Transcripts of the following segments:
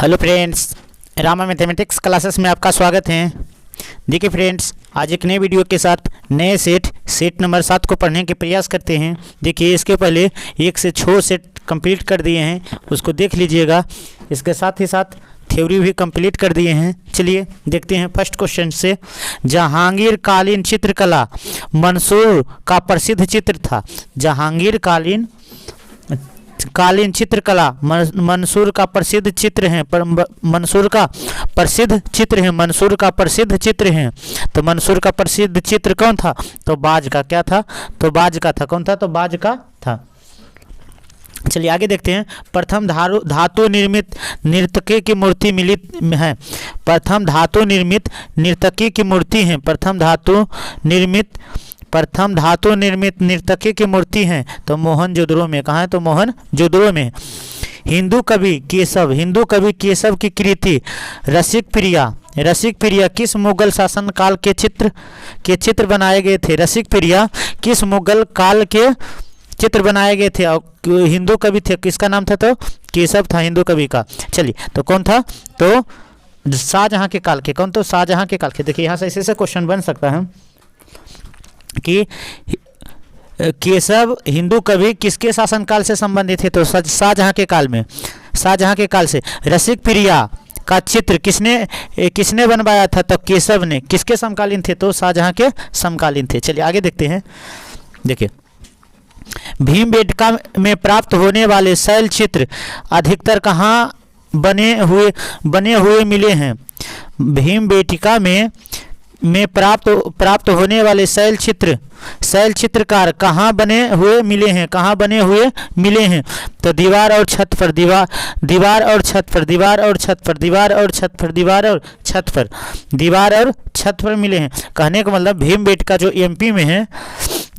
Hello friends, Rama mathematics classes में आपका स्वागत है। देखिए फ्रेंड्स, आज एक नए वीडियो के साथ नए सेट नंबर 7 को पढ़ने के प्रयास करते हैं। देखिए, इसके पहले 1 से 6 सेट कंप्लीट कर दिए हैं, उसको देख लीजिएगा। इसके साथ ही साथ थ्योरी भी कंप्लीट कर दिए हैं। चलिए देखते हैं फर्स्ट क्वेश्चन से। जहांगीर कालीन चित्रकला मंसूर का प्रसिद्ध चित्र था। जहांगीर कालीन चित्रकला मंसूर का प्रसिद्ध चित्र है। मंसूर का प्रसिद्ध चित्र है। मंसूर का प्रसिद्ध चित्र है। तो मंसूर का प्रसिद्ध चित्र कौन था? तो बाज का क्या था? तो बाज का था। कौन था? तो बाज का था। चलिए आगे देखते हैं। प्रथम धातु निर्मित नर्तकी की मूर्ति मिली है। प्रथम धातु निर्मित नर्तकी की मूर्ति है। प्रथम धातु निर्मित नर्तकी की मूर्ति है। तो मोहनजोदड़ो में। कहाँ है? तो मोहनजोदड़ो में। हिंदू कवि केशव की कृति रसिक प्रिया किस मुगल शासनकाल के चित्र बनाए गए थे? रसिक प्रिया किस मुगल काल के चित्र बनाए गए थे? और हिंदू कवि थे, किसका नाम था? तो केशव था हिंदू कवि का। चलिए, तो कौन था? तो शाहजहां के काल के। कौन? तो शाहजहां के काल के। देखिए, यहाँ से ऐसे क्वेश्चन बन सकता है कि केशव हिंदू कवि किसके शासनकाल से संबंधित थे? तो शाहजहां के काल में। शाहजहां के काल से। रसिक प्रिया का चित्र किसने बनवाया था? तो केशव ने। किसके समकालीन थे? तो शाहजहां के समकालीन थे। चलिए आगे देखते हैं। देखिए, भीमबेटका में प्राप्त होने वाले शैल चित्र अधिकतर कहाँ बने हुए मिले हैं? भीमबेटिका में प्राप्त होने वाले शैल चित्रकार कहाँ बने हुए मिले हैं? कहाँ बने हुए मिले हैं? तो दीवार और छत पर। दीवार और छत पर मिले हैं। कहने का मतलब भीमबेटका जो एमपी में है,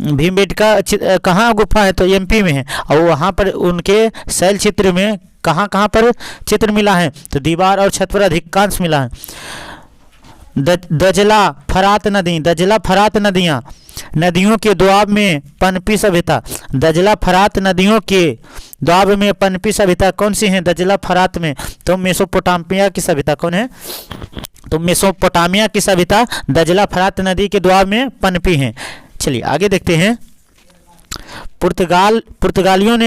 भीमबेटका कहाँ गुफा है? तो एमपी में है। और वहाँ पर उनके शैल चित्र में कहाँ पर चित्र मिला है? तो दीवार और छत पर अधिकांश मिला है। दजला फरात नदियों के द्वाब में पनपी सभ्यता। दजला फरात नदियों के द्वाब में पनपी सभ्यता कौन सी है? दजला फरात में। तो मेसोपोटामिया की सभ्यता। कौन है? तो मेसोपोटामिया की सभ्यता दजला फरात नदी के द्वाब में पनपी है। चलिए आगे देखते हैं। पुर्तगालियों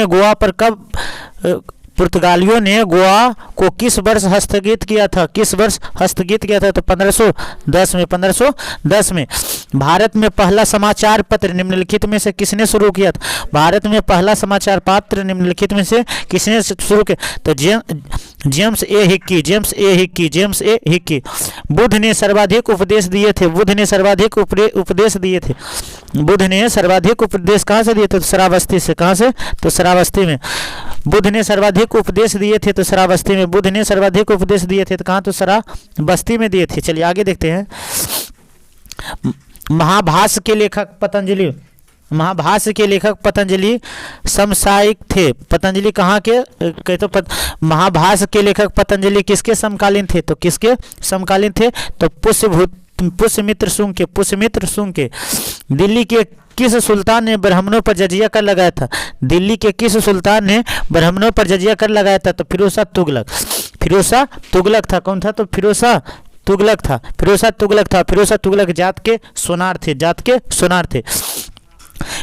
ने गोवा को किस वर्ष हस्तगत किया था? किस वर्ष हस्तगत किया था? तो 1510 में। भारत में पहला समाचार पत्र निम्नलिखित में से किसने शुरू किया था? भारत में पहला समाचार पत्र निम्नलिखित में से किसने शुरू किया? तो जेम्स ए हिक्की। बुद्ध ने सर्वाधिक उपदेश दिए थे। बुद्ध ने सर्वाधिक उपदेश कहाँ से दिए थे? तो श्रावस्ती से। कहाँ से? तो श्रावस्ती में। बुद्ध ने सर्वाधिक उपदेश दिए थे तो श्रावस्ती में। बुद्ध ने सर्वाधिक उपदेश दिए थे तो कहाँ? तो श्रावस्ती में दिए थे। चलिए आगे देखते हैं। महाभाष्य के लेखक पतंजलि समसामयिक थे। पतंजलि कहाँ के? तो महाभाष्य के लेखक पतंजलि किसके समकालीन थे? तो किसके समकालीन थे? तो पुष्यमित्र शुंग के। दिल्ली के किस सुल्तान ने ब्राह्मणों पर जजिया कर लगाया था? दिल्ली के किस सुल्तान ने ब्राह्मणों पर जजिया कर लगाया था? तो फिरोज तुगलक था। कौन था? तो फिरोज तुगलक था। फिरोज तुगलक जात के सोनार थे।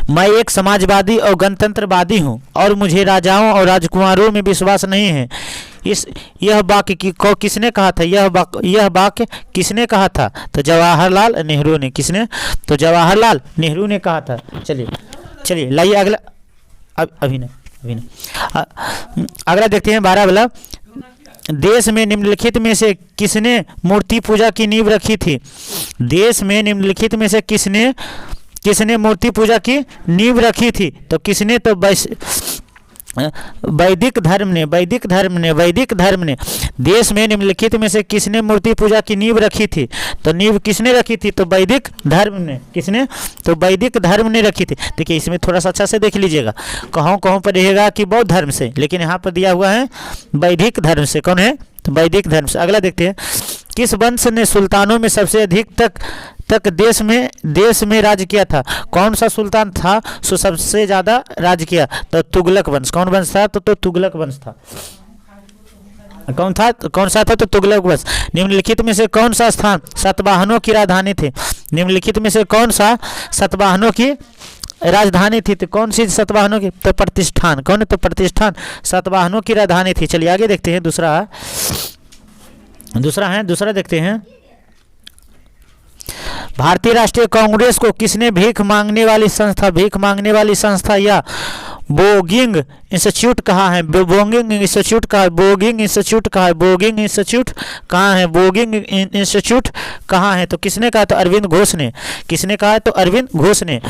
मैं एक समाजवादी और गणतंत्रवादी हूँ और मुझे राजाओं और राजकुमारों में विश्वास नहीं है। यह वाक्य किसने कहा था? यह वाक्य किसने कहा था? तो जवाहरलाल नेहरू ने। किसने? तो जवाहरलाल नेहरू ने कहा था। चलिए लाइए अगला। अभी नहीं। अगला देखते हैं 12 वाला। देश में निम्नलिखित में से किसने मूर्ति पूजा की नींव रखी थी? देश में निम्नलिखित में से किसने मूर्ति पूजा की नींव रखी थी? तो किसने? तो वैदिक धर्म ने। देश में निम्नलिखित में से किसने मूर्ति पूजा की नींव रखी थी? तो नींव किसने रखी थी? तो वैदिक धर्म ने। किसने? तो वैदिक धर्म ने रखी थी। देखिए, इसमें थोड़ा सा अच्छा से देख लीजिएगा। कहाँ पर रहेगा कि बौद्ध धर्म से, लेकिन यहाँ पर दिया हुआ है वैदिक धर्म से। कौन है? तो वैदिक धर्म से। अगला देखते हैं। किस वंश ने सुल्तानों में सबसे अधिक तक देश में राज किया था? कौन सा सुल्तान था जो सबसे ज्यादा राज किया? तो तुगलक वंश। कौन वंश था? तो तुगलक वंश था। कौन सा था? तो तुगलक वंश। निम्नलिखित में से कौन सा स्थान सातवाहनों की राजधानी थे? निम्नलिखित में से कौन सा सातवाहनों की राजधानी थी? तो कौन सी सातवाहनों की? तो प्रतिष्ठान। कौन है? तो प्रतिष्ठान सातवाहनों की राजधानी थी। चलिए आगे देखते हैं। दूसरा देखते हैं। भारतीय राष्ट्रीय कांग्रेस को किसने भीख मांगने वाली संस्था या बोगिंग इंस्टीट्यूट कहा है? बोगिंग इंस्टीट्यूट कहा है? बोगिंग इंस्टीट्यूट कहा है? बोगिंग इंस्टीट्यूट कहाँ है? बोगिंग इंस्टीट्यूट कहाँ है? तो किसने कहा? तो अरविंद घोष ने। किसने कहा? तो अरविंद घोष ने।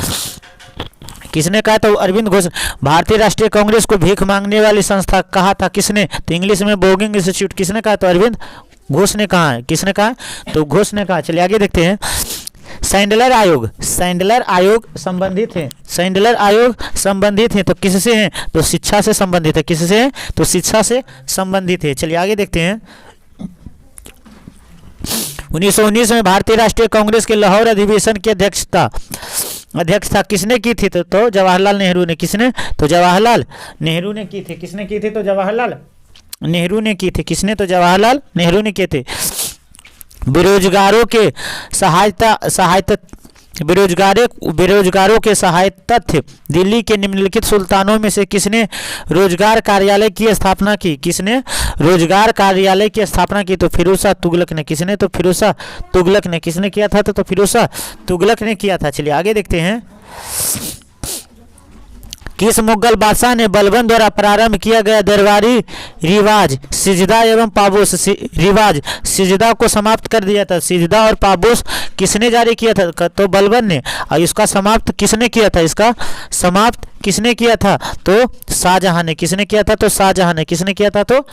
किसने कहा? तो अरविंद घोष। भारतीय राष्ट्रीय कांग्रेस को भीख मांगने वाली संस्था कहा था किसने? तो इंग्लिश में बोगिंग इंस्टीट्यूट। किसने कहा? तो अरविंद घोष ने कहा है। किसने कहा? तो घोष ने कहा। चलिए आगे देखते हैं। सैंडलर आयोग संबंधित है। सैंडलर आयोग संबंधित है तो किससे है? तो शिक्षा से संबंधित है। किससे है? तो शिक्षा से संबंधित है। चलिए आगे देखते हैं। 1919 में भारतीय राष्ट्रीय कांग्रेस के लाहौर अधिवेशन की अध्यक्षता किसने की थी? तो जवाहरलाल नेहरू ने। किसने? तो जवाहरलाल नेहरू ने की थी। किसने की थी? तो जवाहरलाल नेहरू ने की थी। किसने? तो जवाहरलाल नेहरू ने किए थे। बेरोजगारों के सहायता दिल्ली के निम्नलिखित सुल्तानों में से किसने रोजगार कार्यालय की स्थापना की? किसने रोजगार कार्यालय की स्थापना की? तो फिरोज शाह तुगलक ने। किसने? तो फिरोज शाह तुगलक ने। किसने किया था? तो फिरोज शाह तुगलक ने किया था। चलिए आगे देखते हैं। किस मुगल बादशाह ने बलबन द्वारा प्रारंभ किया गया दरबारी रिवाज सिजदा एवं पाबोस रिवाज सिजदा को समाप्त कर दिया था? सिजदा और पाबोस किसने जारी किया था? तो बलबन ने। और इसका समाप्त किसने किया था? इसका समाप्त किसने किया था? तो शाहजहां ने। किसने किया था? तो शाहजहां ने। किसने किया था? तो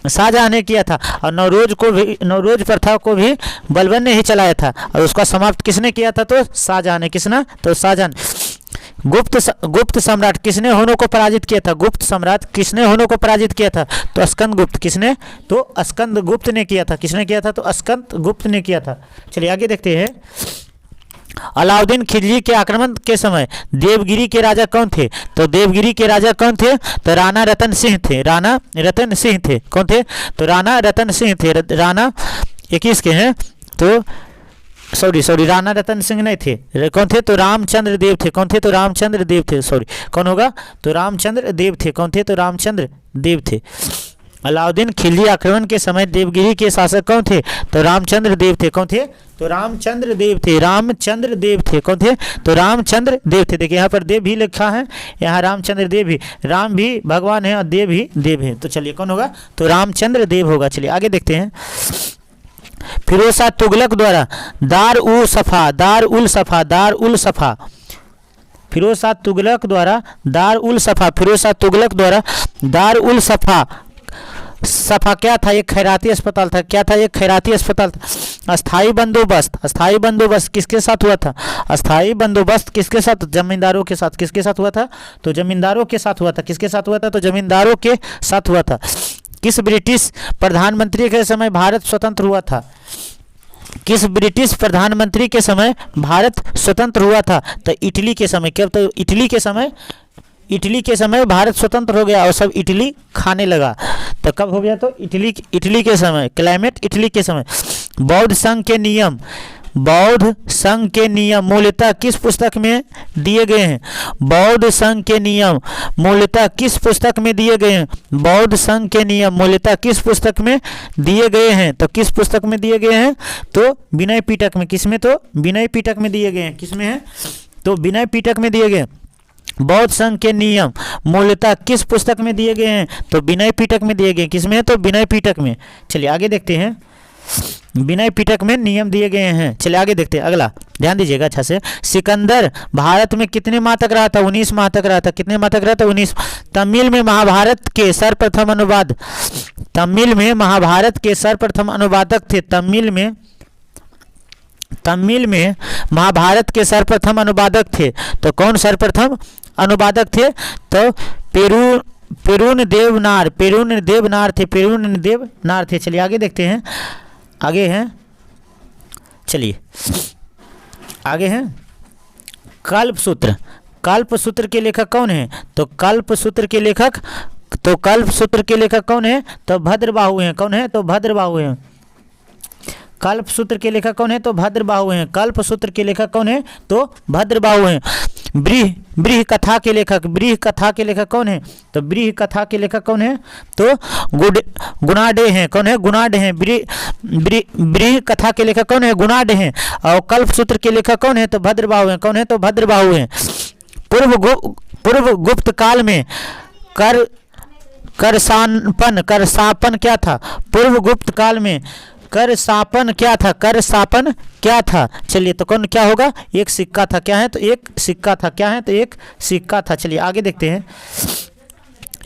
शाहजहां ने किया था। और नवरोज प्रथा को भी बलबन ने ही चलाया था। और उसका समाप्त किसने किया था? तो शाहजहां ने। किसने? तो शाहजहां। गुप्त सम्राट किसने हुनों को पराजित किया था? गुप्त सम्राट किसने हुनों को पराजित किया था? तो स्कंदगुप्त। किसने? तो स्कंदगुप्त ने किया था। किसने किया था? तो स्कंदगुप्त ने किया था। चलिए आगे देखते हैं। अलाउद्दीन खिलजी के आक्रमण के समय देवगिरी के राजा कौन थे? तो देवगिरी के राजा कौन थे? तो राणा रतन सिंह थे। राणा रतन सिंह थे। कौन थे? तो राणा रतन सिंह थे। राणा 21 के हैं। तो सॉरी राणा रतन सिंह नहीं थे। कौन थे? तो रामचंद्र देव थे। कौन थे? तो रामचंद्र देव थे। कौन होगा? तो रामचंद्र देव थे। कौन थे? तो रामचंद्र देव थे। अलाउद्दीन खिलजी आक्रमण के समय देवगिरी के शासक कौन थे? तो रामचंद्र देव थे। कौन थे? तो रामचंद्र देव थे। रामचंद्र देव थे। कौन थे? तो रामचंद्र देव थे। देखिए यहाँ पर देव भी लिखा है, यहाँ रामचंद्र देव भी। राम भी भगवान है और देव भी देव है। तो चलिए कौन होगा? तो रामचंद्र देव होगा। चलिए आगे देखते हैं। फिरोज शाह तुगलक द्वारा दार उल सफा फिरोज शाह तुगलक द्वारा दार उल सफा क्या था? एक खैराती अस्पताल था। क्या था? एक खैराती अस्पताल था। अस्थाई बंदोबस्त किसके साथ हुआ था? अस्थाई बंदोबस्त किसके साथ? जमींदारों के साथ। किसके साथ हुआ था? तो जमींदारों के साथ हुआ था। किसके साथ हुआ था? तो जमींदारों के साथ हुआ था। किस ब्रिटिश प्रधानमंत्री के समय भारत स्वतंत्र हुआ था? किस ब्रिटिश प्रधानमंत्री के समय भारत स्वतंत्र हुआ था? तो इटली के समय। क्या? तो इटली के समय भारत स्वतंत्र हो गया और सब इटली खाने लगा। तो कब हो गया? तो इटली के समय। क्लाइमेट इटली के समय। बौद्ध संघ के नियम मूलतः किस पुस्तक में दिए गए हैं? बौद्ध संघ के नियम मूलतः किस पुस्तक में दिए गए हैं? बौद्ध संघ के नियम मूलतः किस पुस्तक में दिए गए हैं? तो किस पुस्तक में दिए गए हैं? तो विनय पिटक में। किसमें? तो विनय पिटक में दिए गए हैं। किसमें है? तो विनय पिटक में दिए गए। बौद्ध संघ के नियम मूलतः किस पुस्तक में दिए गए हैं? तो विनय पिटक में दिए गए। किसमें? तो विनय पिटक में। चलिए आगे देखते हैं। विनय पिटक में नियम दिए गए हैं। चलिए आगे देखते हैं। अगला ध्यान दीजिएगा अच्छा से। सिकंदर भारत में कितने माह तक रहा था? 19 माह तक रहा था। कितने माह तक रहा था? 19। तमिल में महाभारत के सर्वप्रथम अनुवादक थे। तमिल में महाभारत के सर्वप्रथम अनुवादक थे। तो कौन सर्वप्रथम अनुवादक थे? तो पेरुन देवनार थे। चलिए आगे देखते हैं। आगे हैं कल्पसूत्र के लेखक कौन है? तो कल्पसूत्र के लेखक तो कल्प सूत्र के लेखक कौन है? तो भद्रबाहु हैं। कौन है? तो भद्रबाहु हैं। कल्प सूत्र के लेखक कौन है? तो भद्रबाहु हैं। कल्प सूत्र के लेखक कौन है? तो भद्रबाहु हैं। ब्रीह कथा के लेखक, ब्रीह कथा के लेखक कौन है? तो ब्रीह कथा के लेखक कौन है? तो गुणाढ्य हैं। कौन है? गुणाढ्य हैं। ब्रीह कथा के लेखक कौन है? गुणाढ्य हैं। और कल्प सूत्र के लेखक कौन है? तो भद्रबाहु हैं। कौन है? तो भद्रबाहु हैं। पूर्व गुप्त काल में करसापन क्या था? पूर्व गुप्त काल में करसापन क्या था? करसापन क्या था? चलिए, तो कौन क्या होगा? एक सिक्का था। क्या है? तो एक सिक्का था। क्या है? तो एक सिक्का था। चलिए आगे देखते हैं।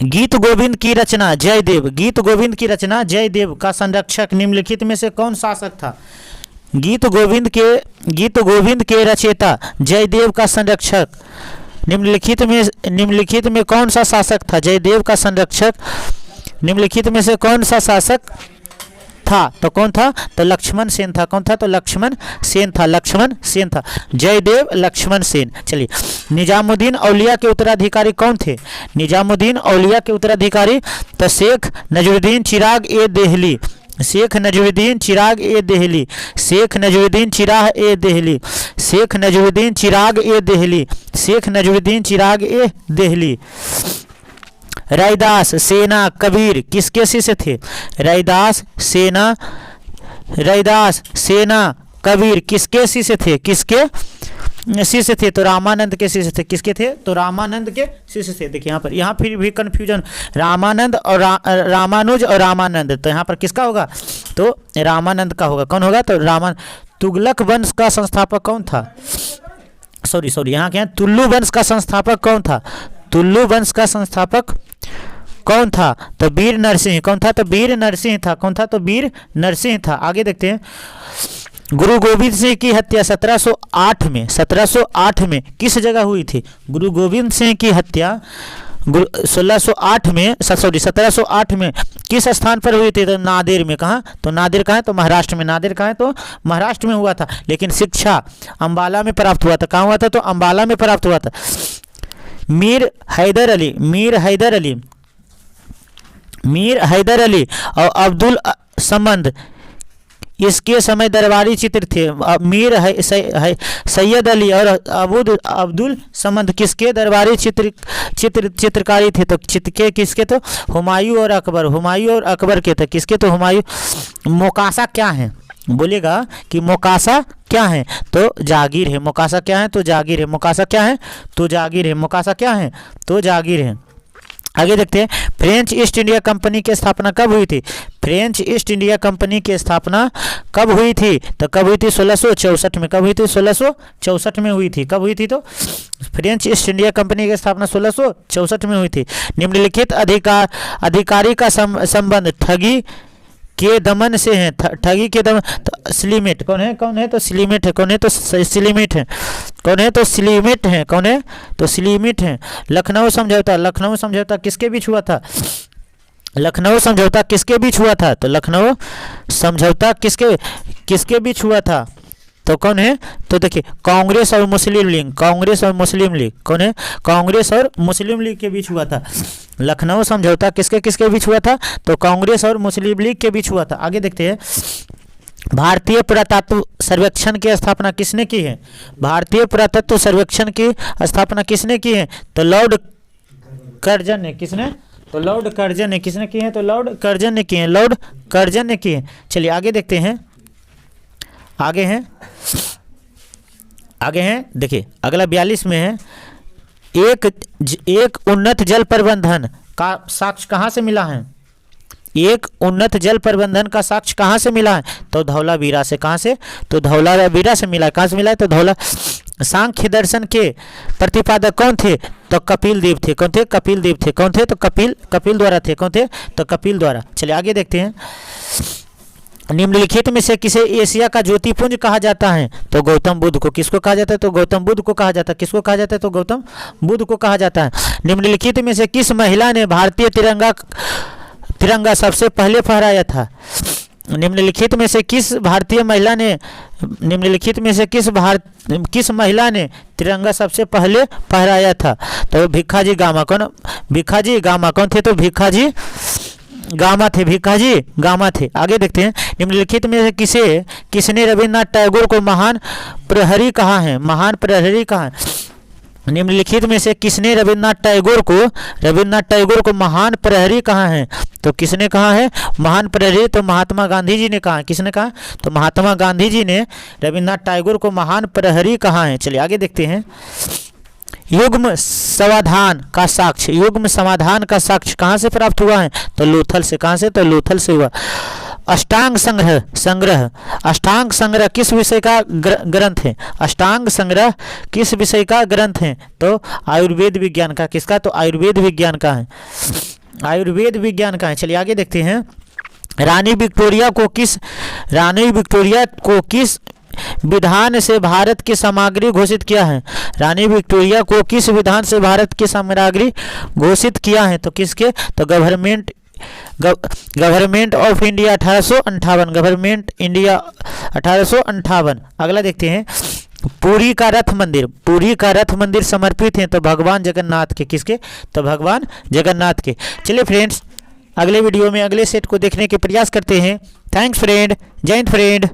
गीत गोविंद की रचना जयदेव, गीत गोविंद की रचना जयदेव का संरक्षक निम्नलिखित में से कौन शासक था? गीत गोविंद के रचयिता जयदेव का संरक्षक निम्नलिखित में कौन सा शासक था? जयदेव का संरक्षक निम्नलिखित में से कौन सा शासक था? तो कौन था? तो लक्ष्मण सेन था। कौन था? तो लक्ष्मण सेन था। लक्ष्मण सेन था। जयदेव लक्ष्मण सेन। चलिए, निजामुद्दीन औलिया के उत्तराधिकारी कौन थे? निजामुद्दीन औलिया के उत्तराधिकारी तो शेख नजरुद्दीन चिराग ए देहली, शेख नजरुद्दीन चिराग ए देहली, शेख नजरुद्दीन चिराग ए देहली, शेख नजरुद्दीन चिराग ए देहली, शेख नजरुद्दीन चिराग ए देहली। रैदास सेना कबीर किसके शिष्य थे? रैदास सेना कबीर किसके शिष्य थे? किसके शिष्य थे? तो रामानंद के शिष्य थे। किसके थे? तो रामानंद के शिष्य थे। देखिए यहाँ फिर भी कन्फ्यूजन, रामानंद और रामानुज और रामानंद, तो यहाँ पर किसका होगा? तो रामानंद का होगा। कौन होगा? तो तुगलक वंश का संस्थापक कौन था? सॉरी यहाँ क्या है? तुल्लु वंश का संस्थापक कौन था? तुल्लु वंश का संस्थापक कौन था? तो वीर नरसिंह। कौन था? तो वीर नरसिंह था। कौन था? तो वीर नरसिंह था। आगे देखते हैं। गुरु गोविंद सिंह की हत्या 1708 में किस जगह हुई थी? गुरु गोविंद सिंह की हत्या 1708 में किस स्थान पर हुई थी? तो नादेर में। कहाँ? तो नादेर कहाँ है? तो महाराष्ट्र में। नादेर कहाँ है? तो महाराष्ट्र में हुआ था। लेकिन शिक्षा अंबाला में प्राप्त हुआ था। कहाँ हुआ था? तो अंबाला में प्राप्त हुआ था। मीर हैदर अली और अब्दुल समद इसके समय दरबारी चित्र थे। सैयद अली और अब्दुल समद किसके दरबारी चित्रकारी थे? तो किसके? तो हुमायूं और अकबर के थे। किसके? तो हुमायूं। मोकासा क्या है? बोलेगा कि मोकासा क्या है? तो जागीर है। मोकासा क्या है? तो जागीर है। मोकासा क्या है? तो जागीर है। मोकासा क्या है? तो जागीर है। आगे देखते हैं। फ्रेंच ईस्ट इंडिया कंपनी की स्थापना कब हुई थी? फ्रेंच ईस्ट इंडिया कंपनी की स्थापना कब हुई थी? तो कब हुई थी? 1664 में। कब हुई थी? 1664 में हुई थी। कब हुई थी? तो फ्रेंच ईस्ट इंडिया कंपनी की स्थापना 1664 में हुई थी। निम्नलिखित अधिकारी का संबंध ठगी के दमन से है। ठगी के दमन तो स्लीमेट। कौन है? तो स्लीमेट है। कौन है? तो स्लीमेट है। कौन है? तो स्लीमेट है। कौन है? तो स्लीमेट है। लखनऊ समझौता किसके बीच हुआ था? लखनऊ समझौता किसके बीच हुआ था? तो लखनऊ समझौता किसके बीच हुआ था? तो कौन है? तो देखिए, कांग्रेस और मुस्लिम लीग। कौन है? कांग्रेस और मुस्लिम लीग के बीच हुआ था। लखनऊ समझौता किसके बीच हुआ था? तो कांग्रेस और मुस्लिम लीग के बीच हुआ था। आगे देखते हैं। भारतीय पुरातत्व सर्वेक्षण की स्थापना किसने की है? भारतीय पुरातत्व सर्वेक्षण की स्थापना किसने की है? तो लॉर्ड कर्जन ने। किसने? तो लॉर्ड कर्जन ने। किसने की है? तो लॉर्ड कर्जन ने की है। लॉर्ड कर्जन ने की है। चलिए आगे देखते हैं। आगे हैं देखिए, अगला 42 में है। एक उन्नत जल प्रबंधन का साक्ष्य कहाँ से मिला है? एक उन्नत जल प्रबंधन का साक्ष्य कहाँ से मिला है? तो धौलावीरा से। कहाँ से? तो धौलावीरा से मिला है। कहाँ से मिला है? तो धौला। सांख्य दर्शन के प्रतिपादक कौन थे? तो कपिल देव थे। कौन थे? कपिल देव थे। कौन थे? तो कपिल द्वारा थे। कौन थे? तो कपिल द्वारा। चलिए आगे देखते हैं। निम्नलिखित में से किसे एशिया का ज्योतिपुंज कहा जाता है? तो गौतम बुद्ध को। किसको कहा जाता है? तो गौतम बुद्ध को कहा जाता है। किसको कहा जाता है? तो गौतम बुद्ध को कहा जाता है। निम्नलिखित में से किस महिला ने भारतीय तिरंगा सबसे पहले फहराया था? निम्नलिखित में से किस भारतीय महिला ने निम्नलिखित में से किस महिला ने तिरंगा सबसे पहले फहराया था? तो भिखाजी गामा। कौन? भिखाजी गामा। कौन थे? तो भिखाजी गामा थे। भिखाजी गामा थे। आगे देखते हैं, निम्नलिखित में से किसने रविन्द्रनाथ टैगोर को महान प्रहरी कहा है? महान प्रहरी कहा है? निम्नलिखित में से किसने रविन्द्रनाथ टैगोर को महान प्रहरी कहा है? तो किसने कहा है महान प्रहरी? तो महात्मा गांधी जी ने कहा। किसने कहा? तो महात्मा गांधी जी ने रविन्द्रनाथ टैगोर को महान प्रहरी कहा है। चलिए आगे देखते हैं, युग्म समाधान का साक्ष्य। युग्म समाधान का साक्ष्य कहाँ से प्राप्त हुआ है? तो लूथल से। कहाँ से? तो लूथल से हुआ। अष्टांग संग्रह किस विषय का ग्रंथ है? अष्टांग संग्रह किस विषय का ग्रंथ है? तो आयुर्वेद विज्ञान का। किसका? तो आयुर्वेद विज्ञान का है। आयुर्वेद विज्ञान का है। चलिए आगे देखते हैं, रानी विक्टोरिया को किस विधान से भारत की सामग्री घोषित किया है? रानी विक्टोरिया को किस विधान से भारत की सामग्री घोषित किया है? तो किसके? तो government of India 1858। Government India 1858। अगला देखते हैं, पुरी का रथ मंदिर समर्पित है तो भगवान जगन्नाथ के। किसके? तो भगवान जगन्नाथ के। चलिए फ्रेंड्स, अगले वीडियो में अगले सेट को देखने के प्रयास करते हैं। Thanks friend. जय हिंद फ्रेंड।